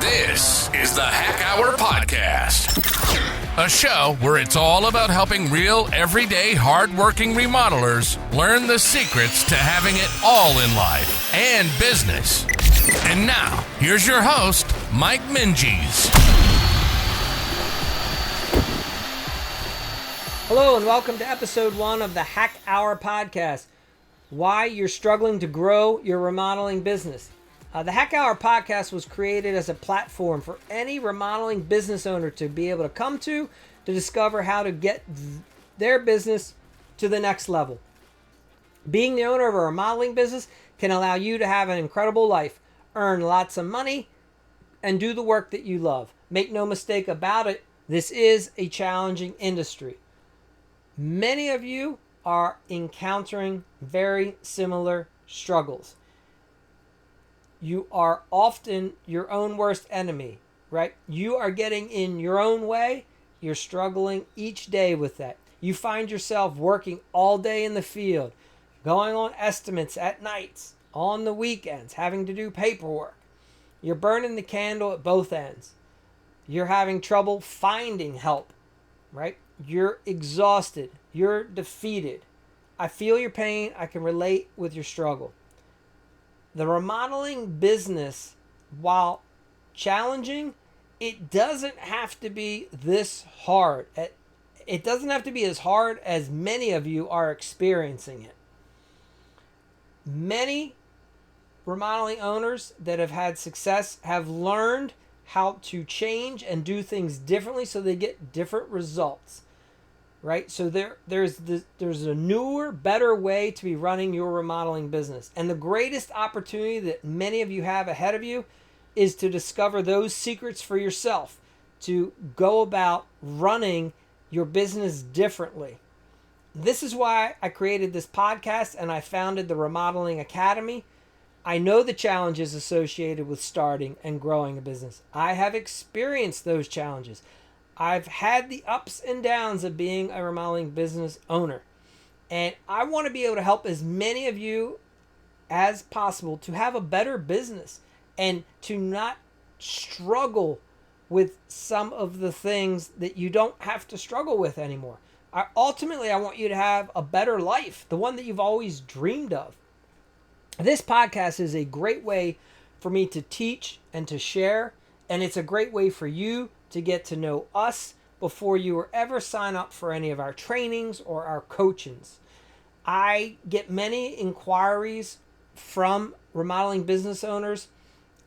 This is the Hack Hour Podcast, a show where it's all about helping real, everyday, hardworking remodelers learn the secrets to having it all in life and business. And now, here's your host, Mike Minges. Hello and welcome to episode 1 of the Hack Hour Podcast. Why you're struggling to grow your remodeling business. The Hack Hour Podcast was created as a platform for any remodeling business owner to be able to come to discover how to get their business to the next level. Being the owner of a remodeling business can allow you to have an incredible life, earn lots of money, and do the work that you love. Make no mistake about it, this is a challenging industry. Many of you are encountering very similar struggles. You are often your own worst enemy, right? You are getting in your own way. You're struggling each day with that. You find yourself working all day in the field, going on estimates at nights, on the weekends, having to do paperwork. You're burning the candle at both ends. You're having trouble finding help, right? You're exhausted. You're defeated. I feel your pain. I can relate with your struggle. The remodeling business, while challenging, it doesn't have to be this hard. It doesn't have to be as hard as many of you are experiencing it. Many remodeling owners that have had success have learned how to change and do things differently so they get different results. Right? So there's a newer, better way to be running your remodeling business. And the greatest opportunity that many of you have ahead of you is to discover those secrets for yourself, to go about running your business differently. This is why I created this podcast and I founded the Remodeling Academy. I know the challenges associated with starting and growing a business. I have experienced those challenges. I've had the ups and downs of being a remodeling business owner. And I want to be able to help as many of you as possible to have a better business and to not struggle with some of the things that you don't have to struggle with anymore. Ultimately, I want you to have a better life, the one that you've always dreamed of. This podcast is a great way for me to teach and to share, and it's a great way for you to get to know us before you ever sign up for any of our trainings or our coachings. I get many inquiries from remodeling business owners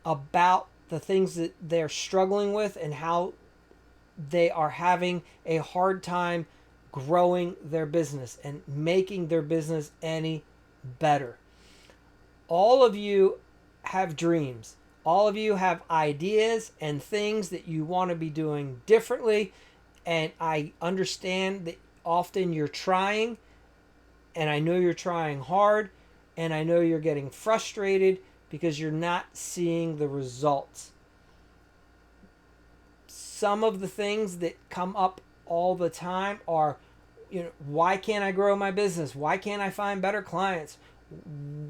about the things that they're struggling with and how they are having a hard time growing their business and making their business any better. All of you have dreams. All of you have ideas and things that you want to be doing differently. And I understand that often you're trying, and I know you're trying hard, and I know you're getting frustrated because you're not seeing the results. Some of the things that come up all the time are, why can't I grow my business? Why can't I find better clients?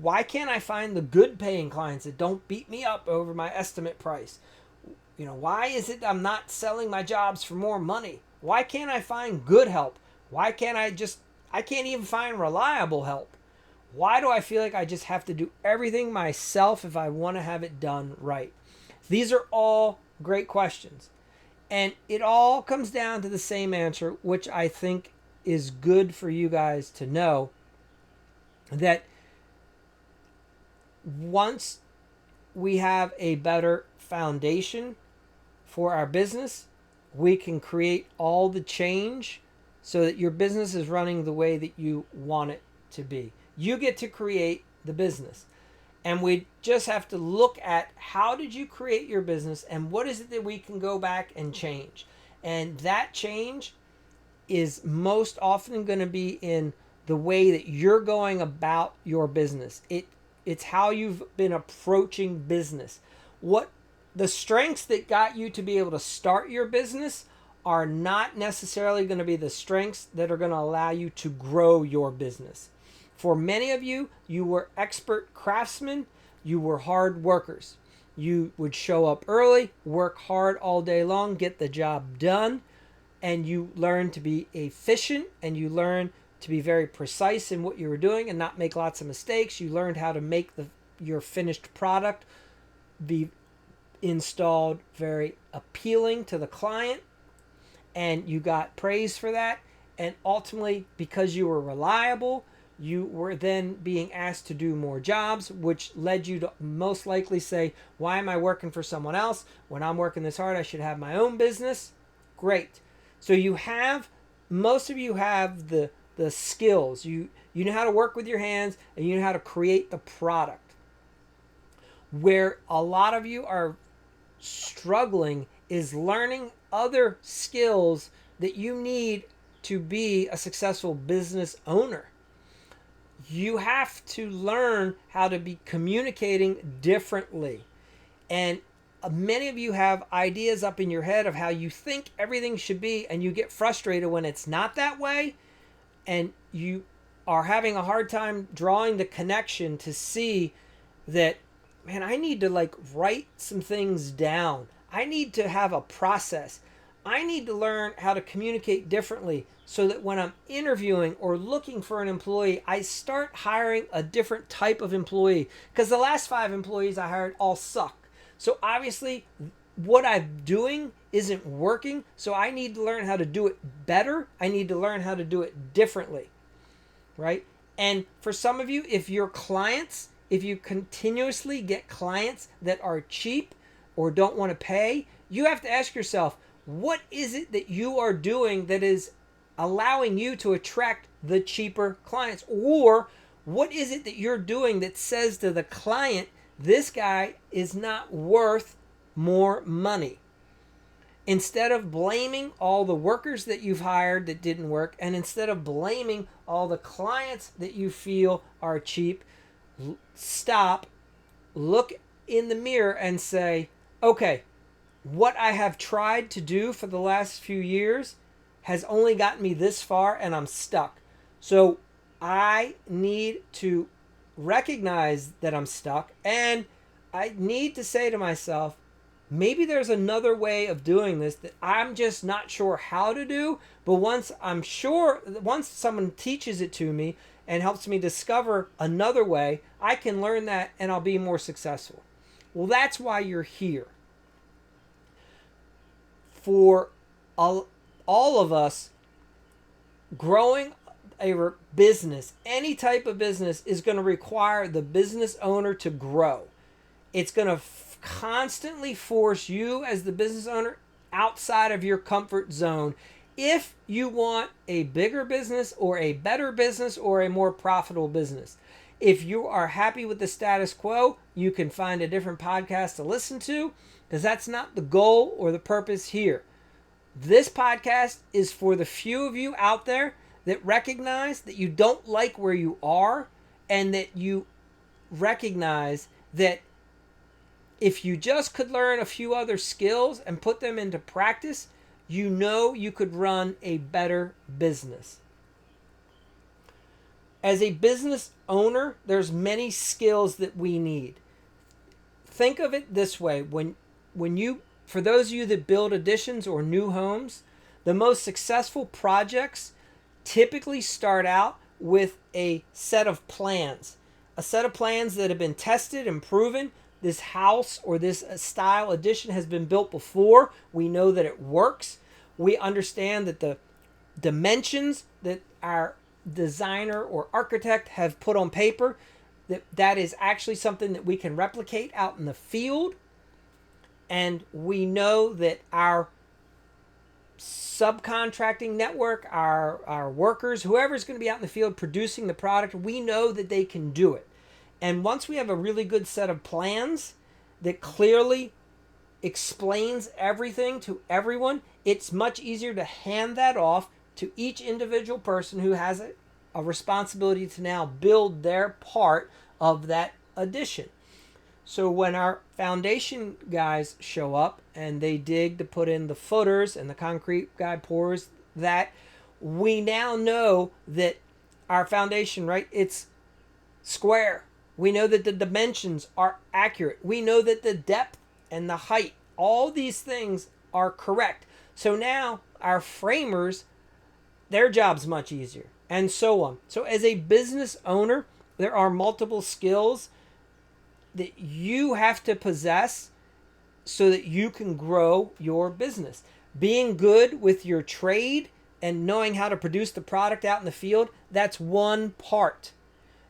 Why can't I find the good paying clients that don't beat me up over my estimate price? Why is it I'm not selling my jobs for more money? Why can't I find good help? Why can't I can't even find reliable help? Why do I feel like I just have to do everything myself if I want to have it done right? These are all great questions. And it all comes down to the same answer, which I think is good for you guys to know, that once we have a better foundation for our business, we can create all the change so that your business is running the way that you want it to be. You get to create the business. And we just have to look at how did you create your business and what is it that we can go back and change. And that change is most often going to be in the way that you're going about your business. It's how you've been approaching business. What the strengths that got you to be able to start your business are not necessarily going to be the strengths that are going to allow you to grow your business. For many of you, you were expert craftsmen, you were hard workers. You would show up early, work hard all day long, get the job done, and you learn to be efficient, and you learn to be very precise in what you were doing and not make lots of mistakes. You learned how to make your finished product be installed very appealing to the client, and you got praise for that. And ultimately, because you were reliable, you were then being asked to do more jobs, which led you to most likely say, why am I working for someone else? When I'm working this hard, I should have my own business. Great. So most of you have the skills. You know how to work with your hands, and you know how to create the product. Where a lot of you are struggling is learning other skills that you need to be a successful business owner. You have to learn how to be communicating differently. And many of you have ideas up in your head of how you think everything should be, and you get frustrated when it's not that way, and you are having a hard time drawing the connection to see that, man, I need to write some things down. I need to have a process. I need to learn how to communicate differently so that when I'm interviewing or looking for an employee, I start hiring a different type of employee, because the last 5 employees I hired all suck. So obviously what I'm doing isn't working. So I need to learn how to do it better. I need to learn how to do it differently, right? And for some of you, if you continuously get clients that are cheap or don't want to pay, you have to ask yourself, what is it that you are doing that is allowing you to attract the cheaper clients? Or what is it that you're doing that says to the client, this guy is not worth more money? Instead of blaming all the workers that you've hired that didn't work, and instead of blaming all the clients that you feel are cheap, stop, look in the mirror and say, okay, what I have tried to do for the last few years has only gotten me this far, and I'm stuck. So I need to recognize that I'm stuck, and I need to say to myself, maybe there's another way of doing this that I'm just not sure how to do, but once someone teaches it to me and helps me discover another way, I can learn that and I'll be more successful. Well, that's why you're here. For all of us, growing a business, any type of business, is going to require the business owner to grow. It's going to constantly force you as the business owner outside of your comfort zone if you want a bigger business or a better business or a more profitable business. If you are happy with the status quo, you can find a different podcast to listen to, because that's not the goal or the purpose here. This podcast is for the few of you out there that recognize that you don't like where you are, and that you recognize that if you just could learn a few other skills and put them into practice, you could run a better business. As a business owner, there's many skills that we need. Think of it this way. For those of you that build additions or new homes, the most successful projects typically start out with a set of plans. A set of plans that have been tested and proven. This house or this style addition has been built before. We know that it works. We understand that the dimensions that our designer or architect have put on paper, that is actually something that we can replicate out in the field. And we know that our subcontracting network, our workers, whoever's going to be out in the field producing the product, we know that they can do it. And once we have a really good set of plans that clearly explains everything to everyone, it's much easier to hand that off to each individual person who has a responsibility to now build their part of that addition. So when our foundation guys show up and they dig to put in the footers and the concrete guy pours that, we now know that our foundation, right, it's square. We know that the dimensions are accurate. We know that the depth and the height, all these things are correct. So now our framers, their job's much easier, and so on. So as a business owner, there are multiple skills that you have to possess so that you can grow your business. Being good with your trade and knowing how to produce the product out in the field, that's one part.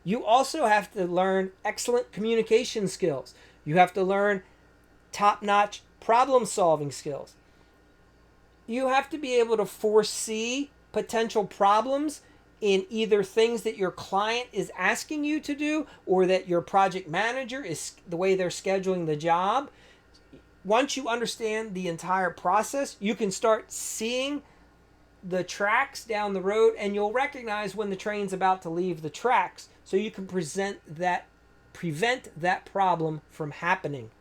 You also have to learn excellent communication skills. You have to learn top-notch problem-solving skills. You have to be able to foresee potential problems in either things that your client is asking you to do or that your project manager is the way they're scheduling the job. Once you understand the entire process, you can start seeing the tracks down the road, and you'll recognize when the train's about to leave the tracks, so you can prevent that problem from happening.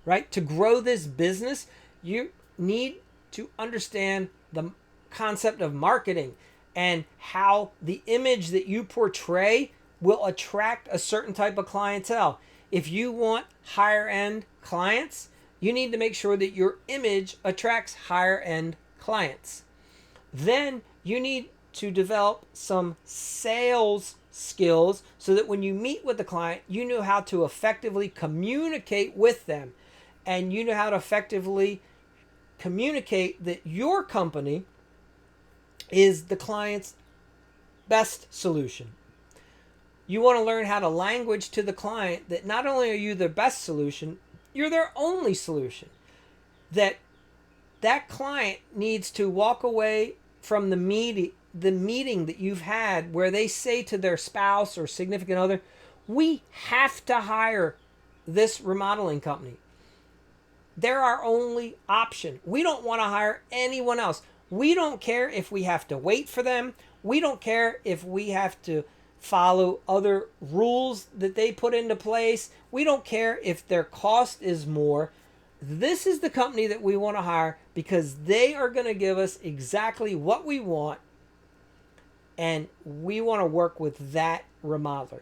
Right? To grow this business, you need to understand the concept of marketing and how the image that you portray will attract a certain type of clientele. If you want higher end clients, you need to make sure that your image attracts higher end clients. Then you need to develop some sales skills so that when you meet with the client, you know how to effectively communicate with them, and you know how to effectively communicate that your company is the client's best solution. You want to learn how to language to the client that not only are you their best solution, you're their only solution. That client needs to walk away from the meeting that you've had where they say to their spouse or significant other, we have to hire this remodeling company. They're our only option. We don't want to hire anyone else. We don't care if we have to wait for them. We don't care if we have to follow other rules that they put into place. We don't care if their cost is more. This is the company that we want to hire because they are going to give us exactly what we want, and we want to work with that remodeler.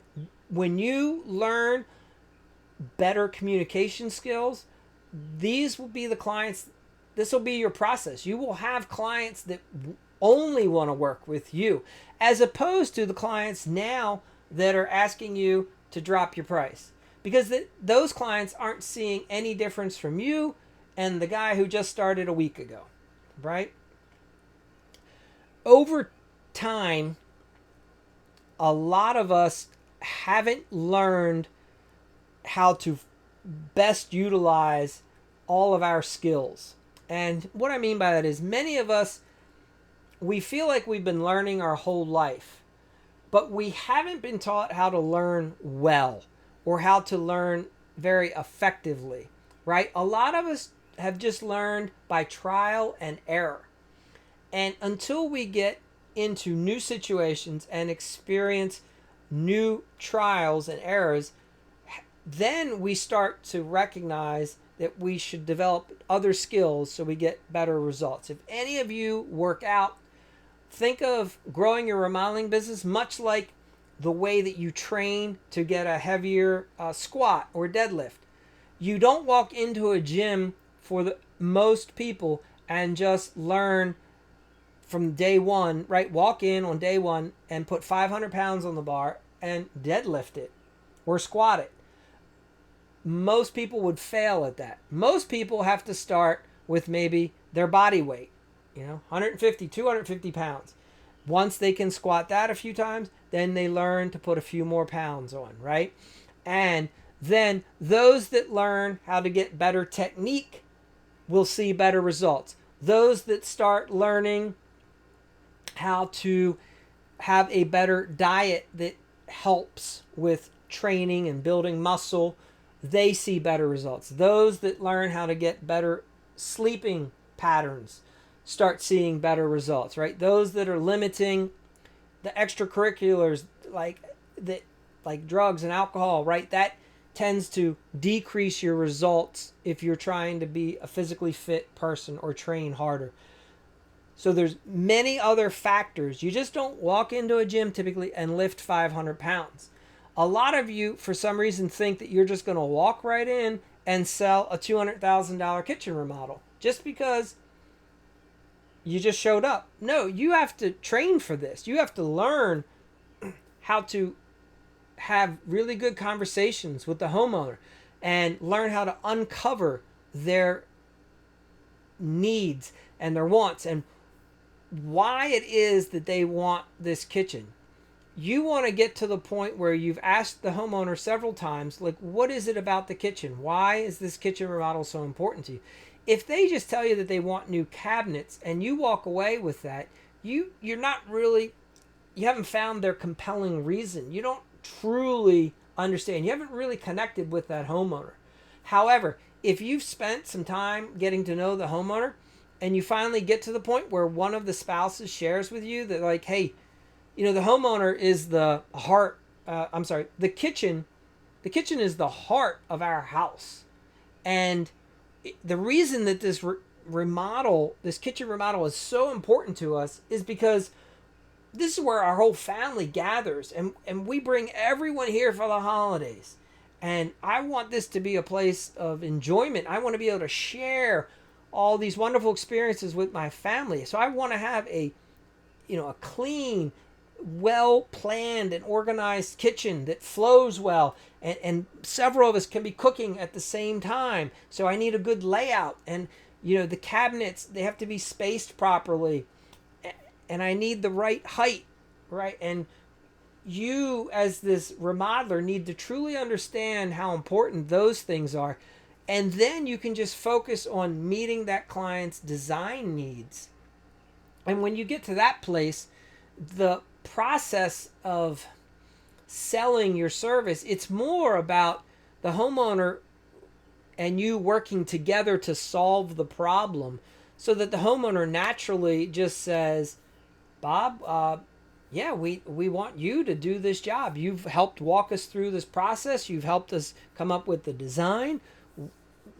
When you learn better communication skills, these will be the clients. This will be your process. You will have clients that only want to work with you, as opposed to the clients now that are asking you to drop your price, because those clients aren't seeing any difference from you and the guy who just started a week ago, right? Over time, a lot of us haven't learned how to best utilize all of our skills. And what I mean by that is many of us, we feel like we've been learning our whole life, but we haven't been taught how to learn well or how to learn very effectively, right? A lot of us have just learned by trial and error. And until we get into new situations and experience new trials and errors, then we start to recognize that we should develop other skills so we get better results. If any of you work out, think of growing your remodeling business much like the way that you train to get a heavier squat or deadlift. You don't walk into a gym for the most people and just learn from day one, right? Walk in on day one and put 500 pounds on the bar and deadlift it or squat it. Most people would fail at that. Most people have to start with maybe their body weight, 150, 250 pounds. Once they can squat that a few times, then they learn to put a few more pounds on, right? And then those that learn how to get better technique will see better results. Those that start learning how to have a better diet that helps with training and building muscle, they see better results. Those that learn how to get better sleeping patterns start seeing better results, right? Those that are limiting the extracurriculars like drugs and alcohol, right? That tends to decrease your results if you're trying to be a physically fit person or train harder. So there's many other factors. You just don't walk into a gym typically and lift 500 pounds. A lot of you, for some reason, think that you're just going to walk right in and sell a $200,000 kitchen remodel just because you just showed up. No, you have to train for this. You have to learn how to have really good conversations with the homeowner and learn how to uncover their needs and their wants and why it is that they want this kitchen. You want to get to the point where you've asked the homeowner several times, like, what is it about the kitchen? Why is this kitchen remodel so important to you? If they just tell you that they want new cabinets and you walk away with that, you're not really, you haven't found their compelling reason. You don't truly understand. You haven't really connected with that homeowner. However, if you've spent some time getting to know the homeowner and you finally get to the point where one of the spouses shares with you that, like, hey, the homeowner is the heart, the kitchen is the heart of our house. And the reason that this kitchen remodel is so important to us is because this is where our whole family gathers and we bring everyone here for the holidays. And I want this to be a place of enjoyment. I want to be able to share all these wonderful experiences with my family. So I want to have a clean, well-planned and organized kitchen that flows well. And several of us can be cooking at the same time. So I need a good layout. And, the cabinets, they have to be spaced properly. And I need the right height, right? And you, as this remodeler, need to truly understand how important those things are. And then you can just focus on meeting that client's design needs. And when you get to that place, the process of selling your service, it's more about the homeowner and you working together to solve the problem, so that the homeowner naturally just says, Bob, yeah, we want you to do this job. You've helped walk us through this process. You've helped us come up with the design.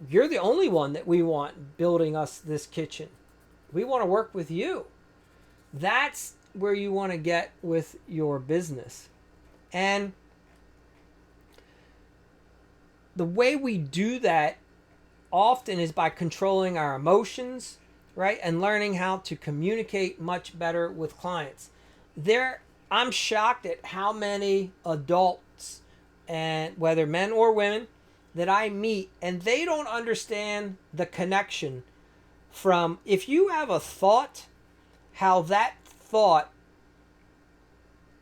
You're the only one that we want building us this kitchen. We want to work with you. That's where you want to get with your business. And the way we do that often is by controlling our emotions, right? And learning how to communicate much better with clients. I'm shocked at how many adults, and whether men or women, that I meet, and they don't understand the connection from, if you have a thought, how that thought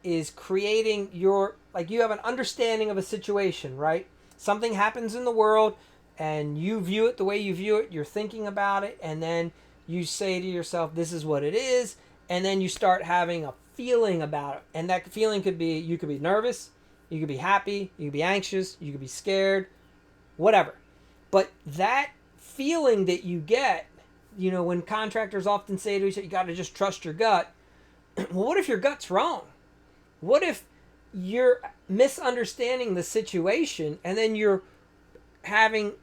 is creating you have an understanding of a situation, right? Something happens in the world and you view it the way you view it, you're thinking about it, and then you say to yourself, this is what it is, and then you start having a feeling about it. And that feeling could be, you could be nervous, you could be happy, you could be anxious, you could be scared, whatever. But that feeling that you get, when contractors often say to each other, you got to just trust your gut. Well, what if your gut's wrong? What if you're misunderstanding the situation and then you're having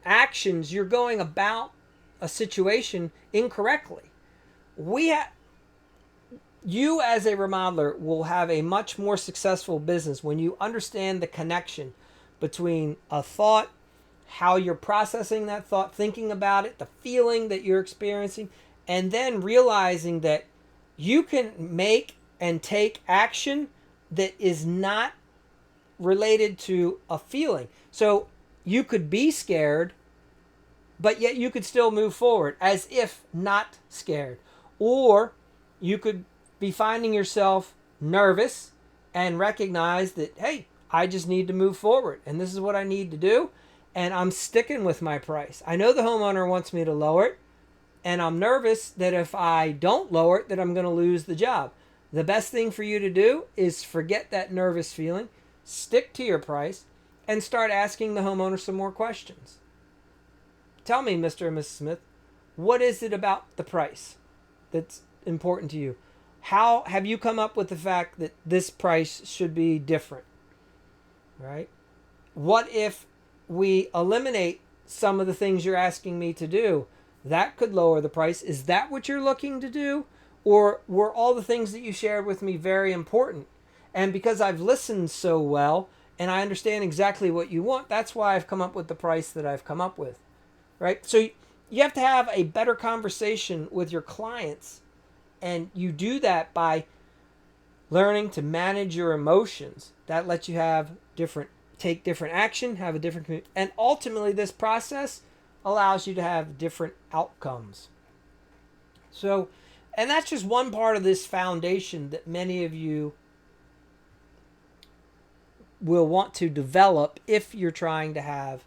actions, you're going about a situation incorrectly? You as a remodeler will have a much more successful business when you understand the connection between a thought, how you're processing that thought, thinking about it, the feeling that you're experiencing, and then realizing that you can make and take action that is not related to a feeling. So you could be scared, but yet you could still move forward as if not scared. Or you could be finding yourself nervous and recognize that, hey, I just need to move forward and this is what I need to do, and I'm sticking with my price. I know the homeowner wants me to lower it, and I'm nervous that if I don't lower it, that I'm going to lose the job. The best thing for you to do is forget that nervous feeling, stick to your price, and start asking the homeowner some more questions. Tell me, Mr. and Mrs. Smith, what is it about the price that's important to you? How have you come up with the fact that this price should be different? Right? What if we eliminate some of the things you're asking me to do? That could lower the price. Is that what you're looking to do? Or were all the things that you shared with me very important? And because I've listened so well and I understand exactly what you want, that's why I've come up with the price that I've come up with, right? So you have to have a better conversation with your clients, and you do that by learning to manage your emotions. That lets you take different action, have a different, and ultimately this process allows you to have different outcomes. So, and that's just one part of this foundation that many of you will want to develop if you're trying to have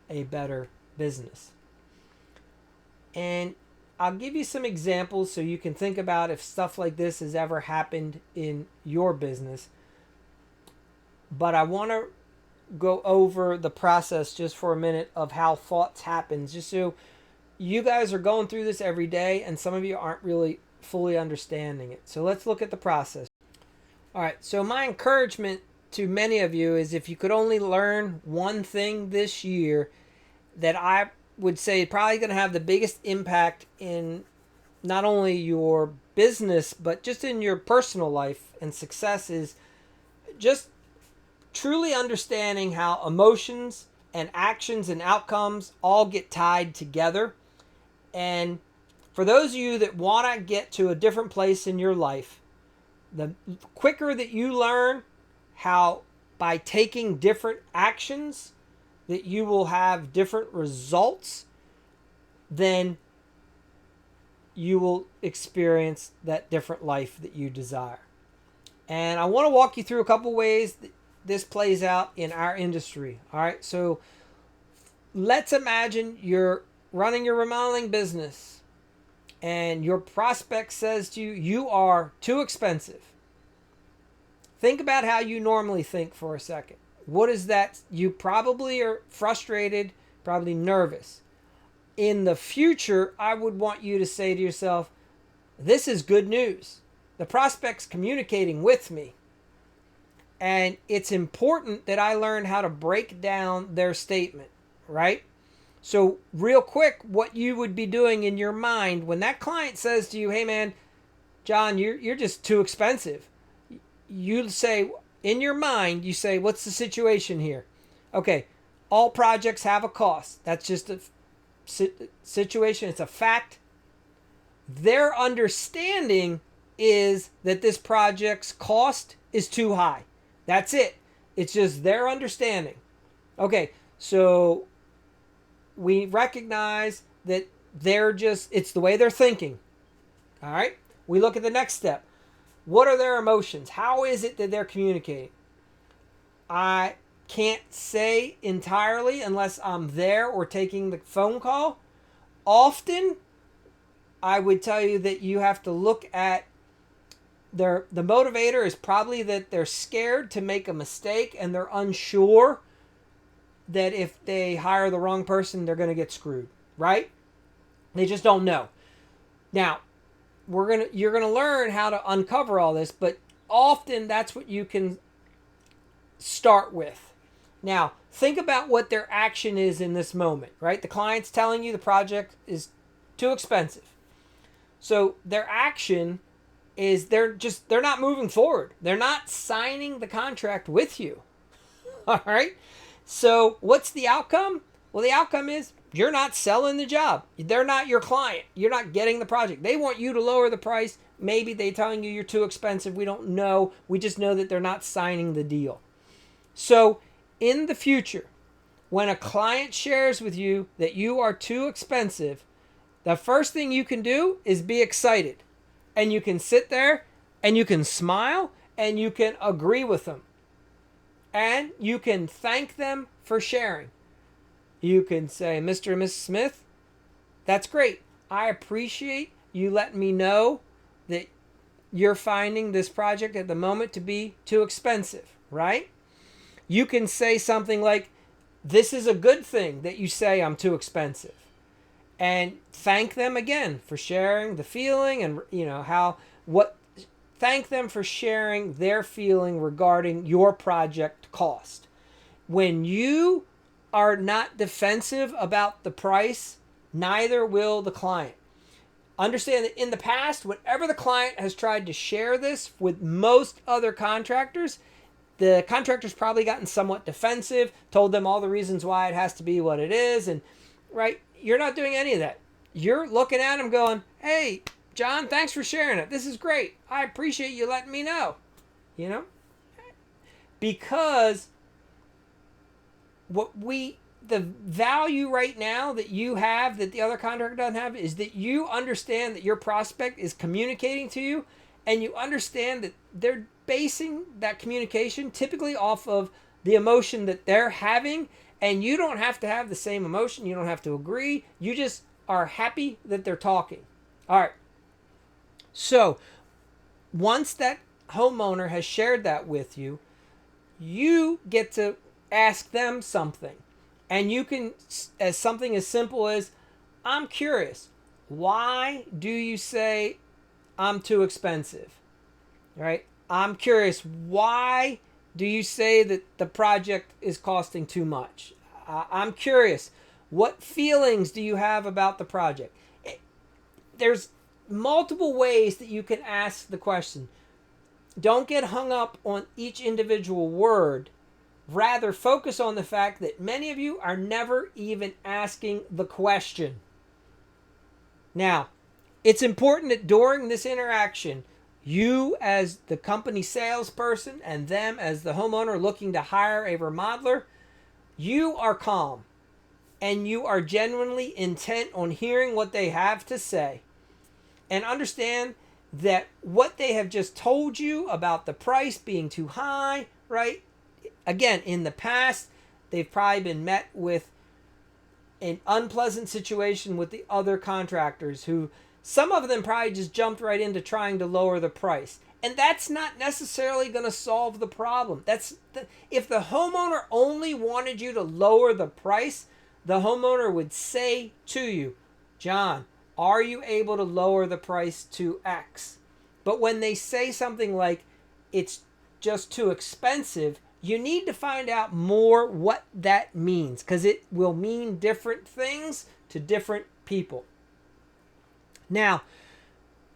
a better business. And I'll give you some examples so you can think about if stuff like this has ever happened in your business. But I want to go over the process just for a minute of how thoughts happen, just so you guys are going through this every day and some of you aren't really fully understanding it. So let's look at the process. All right, so my encouragement to many of you is if you could only learn one thing this year that I would say probably going to have the biggest impact in not only your business but just in your personal life and success, is just truly understanding how emotions and actions and outcomes all get tied together. And for those of you that want to get to a different place in your life, the quicker that you learn how by taking different actions that you will have different results, then you will experience that different life that you desire. And I want to walk you through a couple ways that this plays out in our industry. All right, so let's imagine you're running your remodeling business and your prospect says to you, you are too expensive. Think about how you normally think for a second. What is that? You probably are frustrated, probably nervous. In the future, I would want you to say to yourself, this is good news. The prospect's communicating with me. And it's important that I learn how to break down their statement, right? So real quick, what you would be doing in your mind when that client says to you, hey man, John, you're just too expensive. You say, in your mind, you say, what's the situation here? Okay, all projects have a cost. That's just a situation. It's a fact. Their understanding is that this project's cost is too high. That's it. It's just their understanding. Okay, so we recognize that it's the way they're thinking. All right, we look at the next step. What are their emotions? How is it that they're communicating? I can't say entirely unless I'm there or taking the phone call. Often, I would tell you that you have to look at the motivator is probably that they're scared to make a mistake and they're unsure that if they hire the wrong person, they're going to get screwed, right? They just don't know. Now, you're going to learn how to uncover all this, but often that's what you can start with. Now, think about what their action is in this moment, right? The client's telling you the project is too expensive. So their action is they're not moving forward. They're not signing the contract with you. All right? So what's the outcome? Well, the outcome is you're not selling the job. They're not your client. You're not getting the project. They want you to lower the price. Maybe they're telling you you're too expensive. We don't know. We just know that they're not signing the deal. So in the future, when a client shares with you that you are too expensive, the first thing you can do is be excited. And you can sit there and you can smile and you can agree with them. And you can thank them for sharing. You can say, Mr. and Mrs. Smith, that's great. I appreciate you letting me know that you're finding this project at the moment to be too expensive, right? You can say something like, this is a good thing that you say I'm too expensive. And thank them again for sharing the feeling and, thank them for sharing their feeling regarding your project cost. When you are not defensive about the price, neither will the client. Understand that in the past, whenever the client has tried to share this with most other contractors, the contractor's probably gotten somewhat defensive, told them all the reasons why it has to be what it is, and right, you're not doing any of that. You're looking at them going, hey, John, thanks for sharing it. This is great. I appreciate you letting me know. You know? Because the value right now that you have that the other contractor doesn't have is that you understand that your prospect is communicating to you, and you understand that they're basing that communication typically off of the emotion that they're having, and you don't have to have the same emotion. You don't have to agree. You just are happy that they're talking. All right. So once that homeowner has shared that with you, you get to ask them something. And you can, as something as simple as, I'm curious, why do you say I'm too expensive? Right? I'm curious, why do you say that the project is costing too much? I'm curious, what feelings do you have about the project? There's multiple ways that you can ask the question. Don't get hung up on each individual word. Rather, focus on the fact that many of you are never even asking the question. Now, it's important that during this interaction, you as the company salesperson and them as the homeowner looking to hire a remodeler, you are calm and you are genuinely intent on hearing what they have to say. And understand that what they have just told you about the price being too high, right? Again, in the past, they've probably been met with an unpleasant situation with the other contractors who, some of them probably just jumped right into trying to lower the price. And that's not necessarily going to solve the problem. If the homeowner only wanted you to lower the price, the homeowner would say to you, John, are you able to lower the price to X? But when they say something like, it's just too expensive, you need to find out more what that means, because it will mean different things to different people. Now,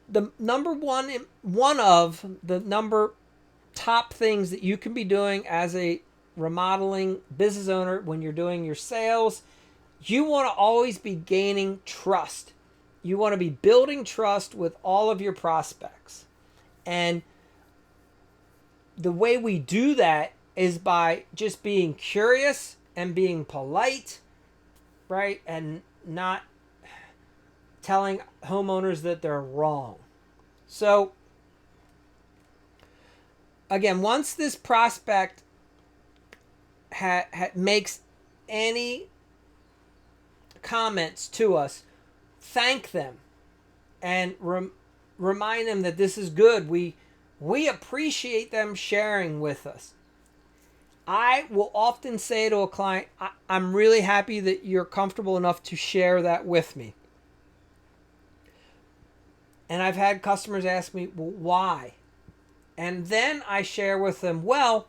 the one of the top things that you can be doing as a remodeling business owner when you're doing your sales, you want to always be gaining trust. You want to be building trust with all of your prospects. And the way we do that is by just being curious and being polite, right? And not telling homeowners that they're wrong. So, again, once this prospect makes any comments to us, thank them and remind them that this is good. We appreciate them sharing with us. I will often say to a client, I'm really happy that you're comfortable enough to share that with me. And I've had customers ask me, well, why? And then I share with them, well,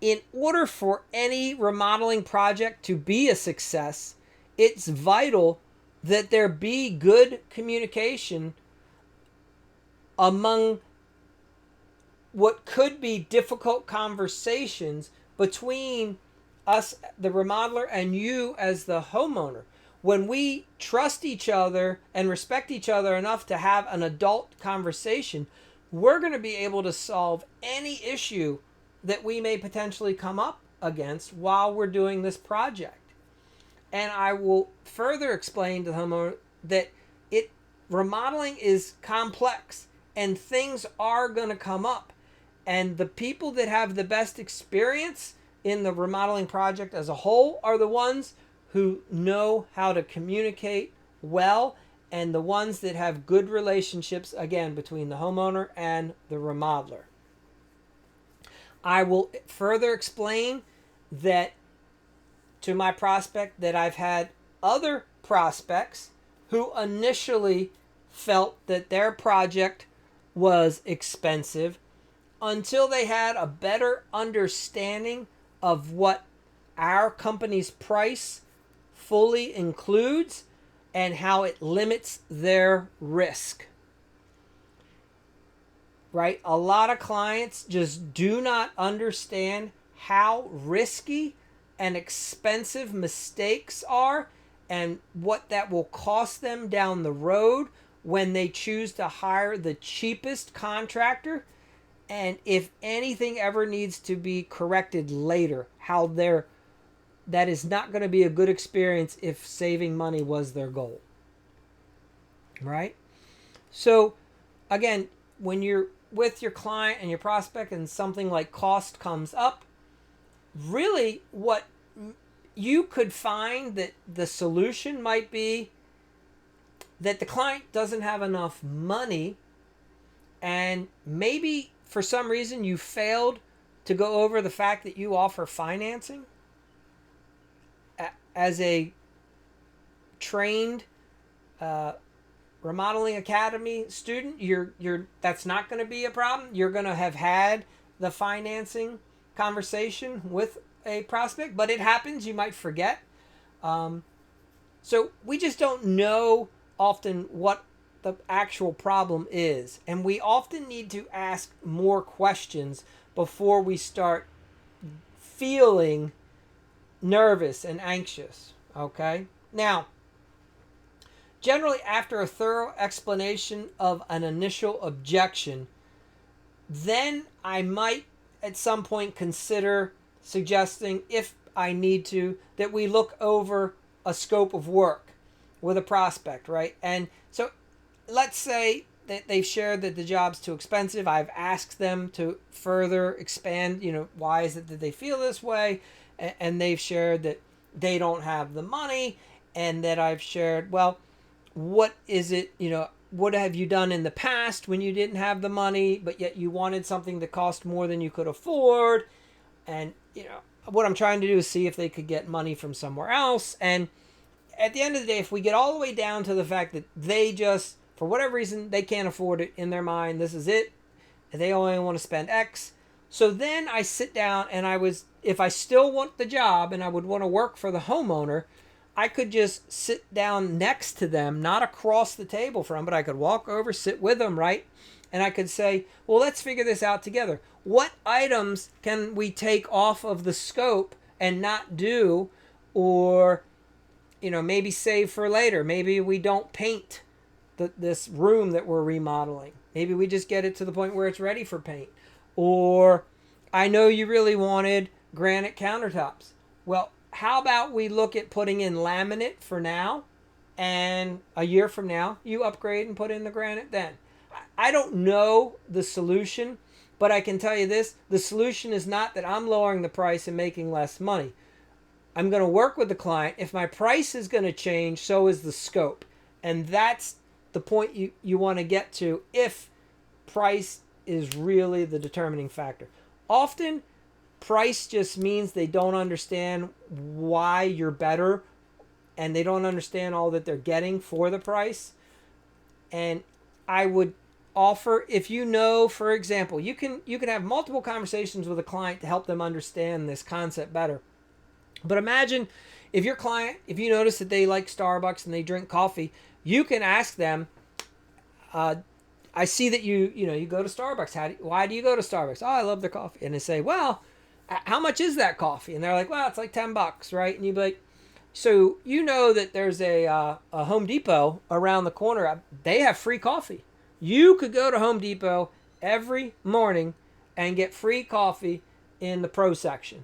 in order for any remodeling project to be a success, it's vital that there be good communication among what could be difficult conversations between us, the remodeler, and you as the homeowner. When we trust each other and respect each other enough to have an adult conversation, we're going to be able to solve any issue that we may potentially come up against while we're doing this project. And I will further explain to the homeowner that remodeling is complex and things are going to come up. And the people that have the best experience in the remodeling project as a whole are the ones who know how to communicate well, and the ones that have good relationships, again, between the homeowner and the remodeler. I will further explain that to my prospect that I've had other prospects who initially felt that their project was expensive until they had a better understanding of what our company's price fully includes, and how it limits their risk. Right? A lot of clients just do not understand how risky and expensive mistakes are and what that will cost them down the road when they choose to hire the cheapest contractor, and if anything ever needs to be corrected later, how that is not going to be a good experience if saving money was their goal. Right? So again, when you're with your client and your prospect and something like cost comes up, really what you could find that the solution might be that the client doesn't have enough money, and maybe for some reason you failed to go over the fact that you offer financing. As a trained Remodeling Academy student, you're that's not going to be a problem. You're going to have had the financing conversation with a prospect, but it happens. You might forget. So we just don't know often what the actual problem is, and we often need to ask more questions before we start feeling nervous and anxious. Okay? Now, generally, after a thorough explanation of an initial objection, then I might at some point consider suggesting, if I need to, that we look over a scope of work with a prospect, right? And so let's say that they've shared that the job's too expensive. I've asked them to further expand, why is it that they feel this way? And they've shared that they don't have the money, and that I've shared, well, what is it, what have you done in the past when you didn't have the money, but yet you wanted something that cost more than you could afford? And, what I'm trying to do is see if they could get money from somewhere else. And at the end of the day, if we get all the way down to the fact that they just, for whatever reason, they can't afford it in their mind, this is it, and they only want to spend X. So then I sit down and if I still want the job and I would want to work for the homeowner, I could just sit down next to them, not across the table from, but I could walk over, sit with them, right? And I could say, well, let's figure this out together. What items can we take off of the scope and not do, or, maybe save for later? Maybe we don't paint this room that we're remodeling. Maybe we just get it to the point where it's ready for paint. Or I know you really wanted granite countertops. Well, how about we look at putting in laminate for now, and a year from now you upgrade and put in the granite then. I don't know the solution, but I can tell you this: the solution is not that I'm lowering the price and making less money. I'm going to work with the client. If my price is going to change, so is the scope. And that's the point you want to get to if price is really the determining factor. Often, price just means they don't understand why you're better, and they don't understand all that they're getting for the price. And I would offer, if for example, you can have multiple conversations with a client to help them understand this concept better. But imagine if your client, if you notice that they like Starbucks and they drink coffee, you can ask them, I see that you go to Starbucks. Why do you go to Starbucks? Oh, I love their coffee. And they say, well, how much is that coffee? And they're like, well, it's like $10, right? And you'd be like, so that there's a Home Depot around the corner. They have free coffee. You could go to Home Depot every morning and get free coffee in the pro section.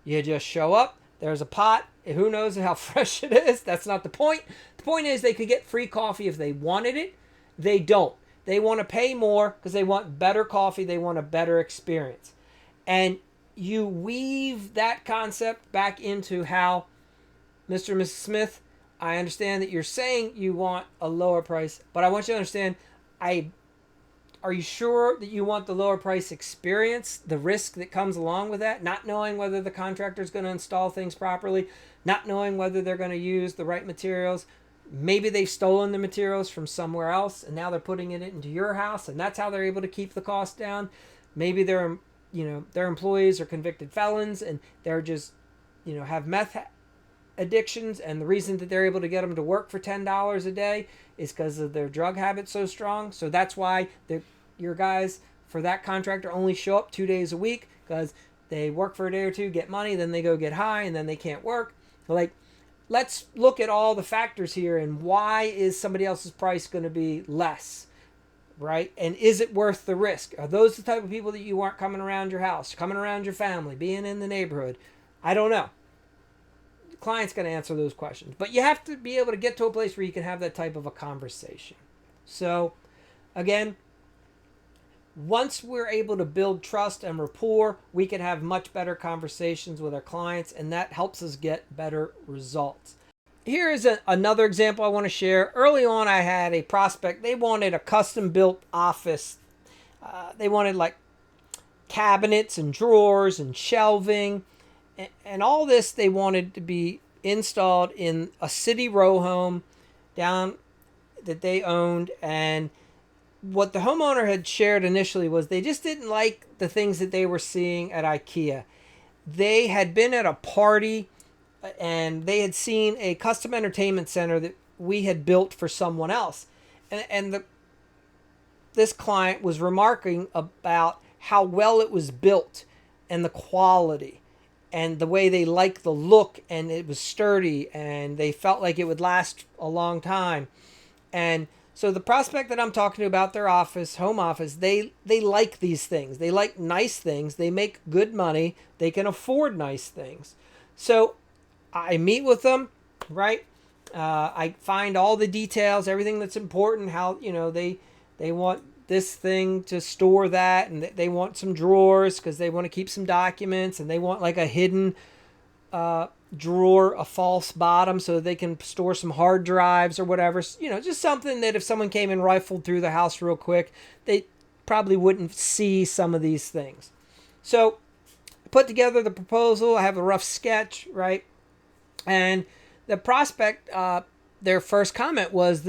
You just show up. There's a pot. Who knows how fresh it is? That's not the point. The point is they could get free coffee if they wanted it. They don't. They want to pay more because they want better coffee. They want a better experience. And you weave that concept back into how, Mr. and Mrs. Smith, I understand that you're saying you want a lower price, but I want you to understand, are you sure that you want the lower price experience, the risk that comes along with that, not knowing whether the contractor is going to install things properly, not knowing whether they're going to use the right materials? Maybe they've stolen the materials from somewhere else and now they're putting it into your house, and that's how they're able to keep the cost down. Maybe their employees are convicted felons and they're just, have meth addictions, and the reason that they're able to get them to work for $10 a day is because of their drug habit so strong. So that's why your guys for that contractor only show up 2 days a week, because they work for a day or two, get money, then they go get high, and then they can't work. Like, let's look at all the factors here, and why is somebody else's price going to be less, right? And is it worth the risk? Are those the type of people that you want coming around your house, coming around your family, being in the neighborhood? I don't know. The client's going to answer those questions. But you have to be able to get to a place where you can have that type of a conversation. So, again, once we're able to build trust and rapport, we can have much better conversations with our clients, and that helps us get better results. Here is another example I want to share. Early on, I had a prospect. They wanted a custom-built office. They wanted like cabinets and drawers and shelving, and all this they wanted to be installed in a city row home down that they owned. And what the homeowner had shared initially was they just didn't like the things that they were seeing at IKEA. They had been at a party and they had seen a custom entertainment center that we had built for someone else. And this client was remarking about how well it was built and the quality and the way they liked the look, and it was sturdy and they felt like it would last a long time. And so the prospect that I'm talking to about their office, home office, they like these things. They like nice things. They make good money. They can afford nice things. So I meet with them, right? I find all the details, everything that's important, how, they want this thing to store that, and they want some drawers because they want to keep some documents, and they want like a hidden drawer, a false bottom, so they can store some hard drives or whatever. Just something that if someone came and rifled through the house real quick, they probably wouldn't see some of these things. So I put together the proposal. I have a rough sketch, right? And the prospect, their first comment was,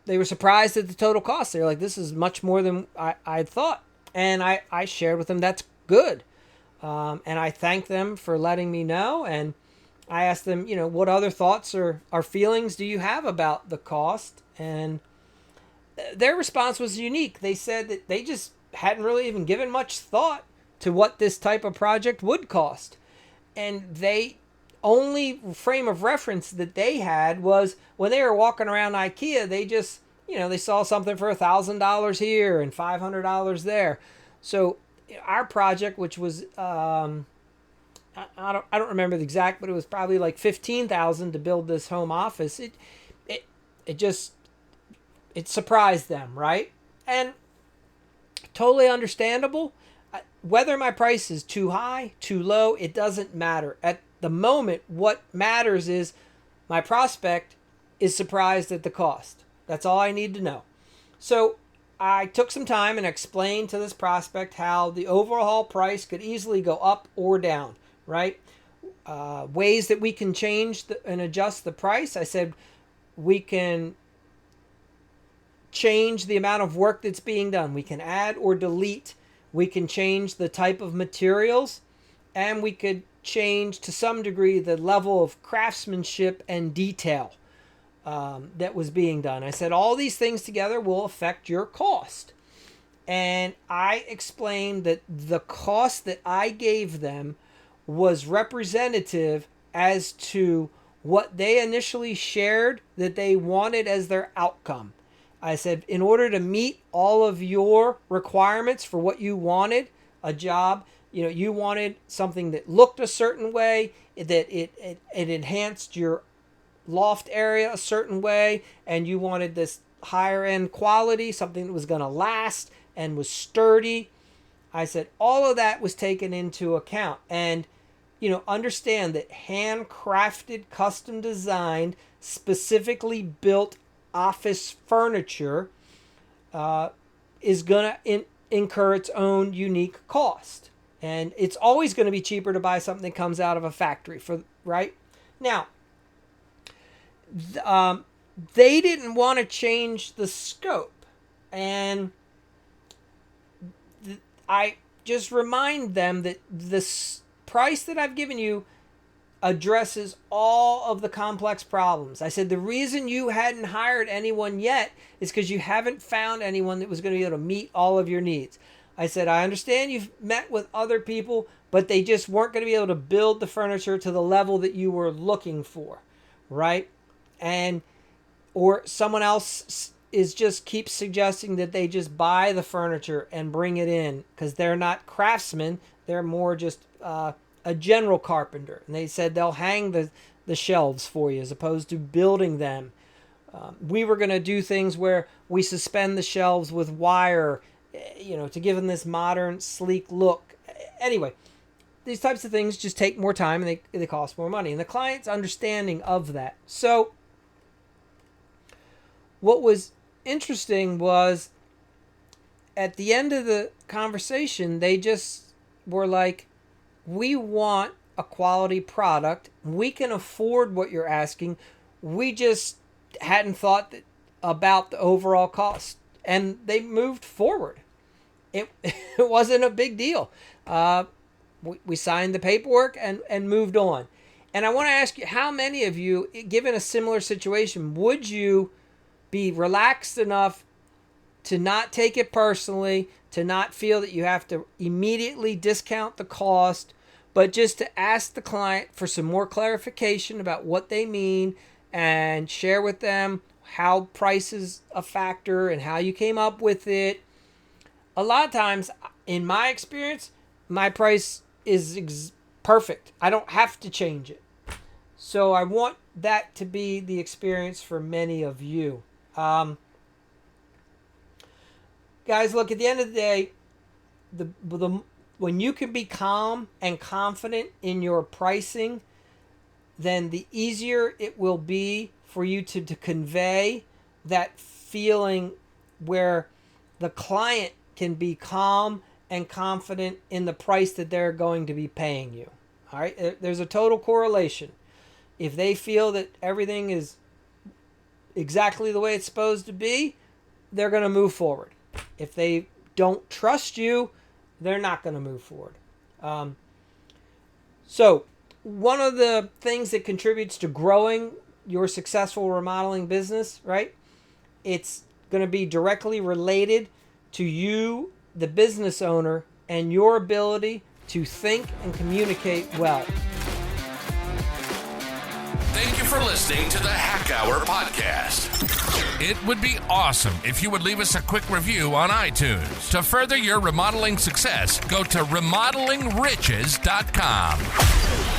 they were surprised at the total cost. They were like, this is much more than I thought. And I shared with them, that's good. And I thanked them for letting me know. And I asked them, what other thoughts or feelings do you have about the cost? And their response was unique. They said that they just hadn't really even given much thought to what this type of project would cost. And they only frame of reference that they had was when they were walking around IKEA, they just, they saw something for $1,000 here and $500 there. So our project, which was, I don't remember the exact, but it was probably like $15,000 to build this home office. It surprised them, right? And totally understandable. Whether my price is too high, too low, it doesn't matter. At the moment, what matters is my prospect is surprised at the cost. That's all I need to know. So I took some time and explained to this prospect how the overall price could easily go up or down, right? Ways that we can change and adjust the price. I said we can change the amount of work that's being done. We can add or delete. We can change the type of materials, and we could change to some degree the level of craftsmanship and detail that was being done. I said all these things together will affect your cost. And I explained that the cost that I gave them was representative as to what they initially shared that they wanted as their outcome. I said, in order to meet all of your requirements for what you wanted, a job, you wanted something that looked a certain way, that it enhanced your loft area a certain way, and you wanted this higher end quality, something that was going to last and was sturdy. I said all of that was taken into account. And, understand that handcrafted, custom designed, specifically built office furniture is going to incur its own unique cost. And it's always going to be cheaper to buy something that comes out of a factory, right? Now, they didn't want to change the scope. And I just remind them that this price that I've given you, addresses all of the complex problems. I said the reason you hadn't hired anyone yet is because you haven't found anyone that was going to be able to meet all of your needs. I said, I understand you've met with other people, but they just weren't going to be able to build the furniture to the level that you were looking for, right? Or someone else is just keeps suggesting that they just buy the furniture and bring it in because they're not craftsmen. They're more just a general carpenter. And they said they'll hang the shelves for you as opposed to building them. We were going to do things where we suspend the shelves with wire, to give them this modern, sleek look. Anyway, these types of things just take more time and they cost more money. And the client's understanding of that. So what was interesting was at the end of the conversation, they just were like, we want a quality product. We can afford what you're asking. We just hadn't thought about the overall cost. And they moved forward. It wasn't a big deal. We signed the paperwork and moved on. And I want to ask you, how many of you, given a similar situation, would you be relaxed enough to not take it personally, to not feel that you have to immediately discount the cost, but just to ask the client for some more clarification about what they mean and share with them how price is a factor and how you came up with it? A lot of times, in my experience, my price is perfect. I don't have to change it. So I want that to be the experience for many of you. Guys, look, at the end of the day, when you can be calm and confident in your pricing, then the easier it will be for you to convey that feeling where the client can be calm and confident in the price that they're going to be paying you. All right? There's a total correlation. If they feel that everything is exactly the way it's supposed to be, they're going to move forward. If they don't trust you, they're not going to move forward. So one of the things that contributes to growing your successful remodeling business, right? It's going to be directly related to you, the business owner, and your ability to think and communicate well. Thank you for listening to the Hack Hour podcast. It would be awesome if you would leave us a quick review on iTunes. To further your remodeling success, go to remodelingriches.com.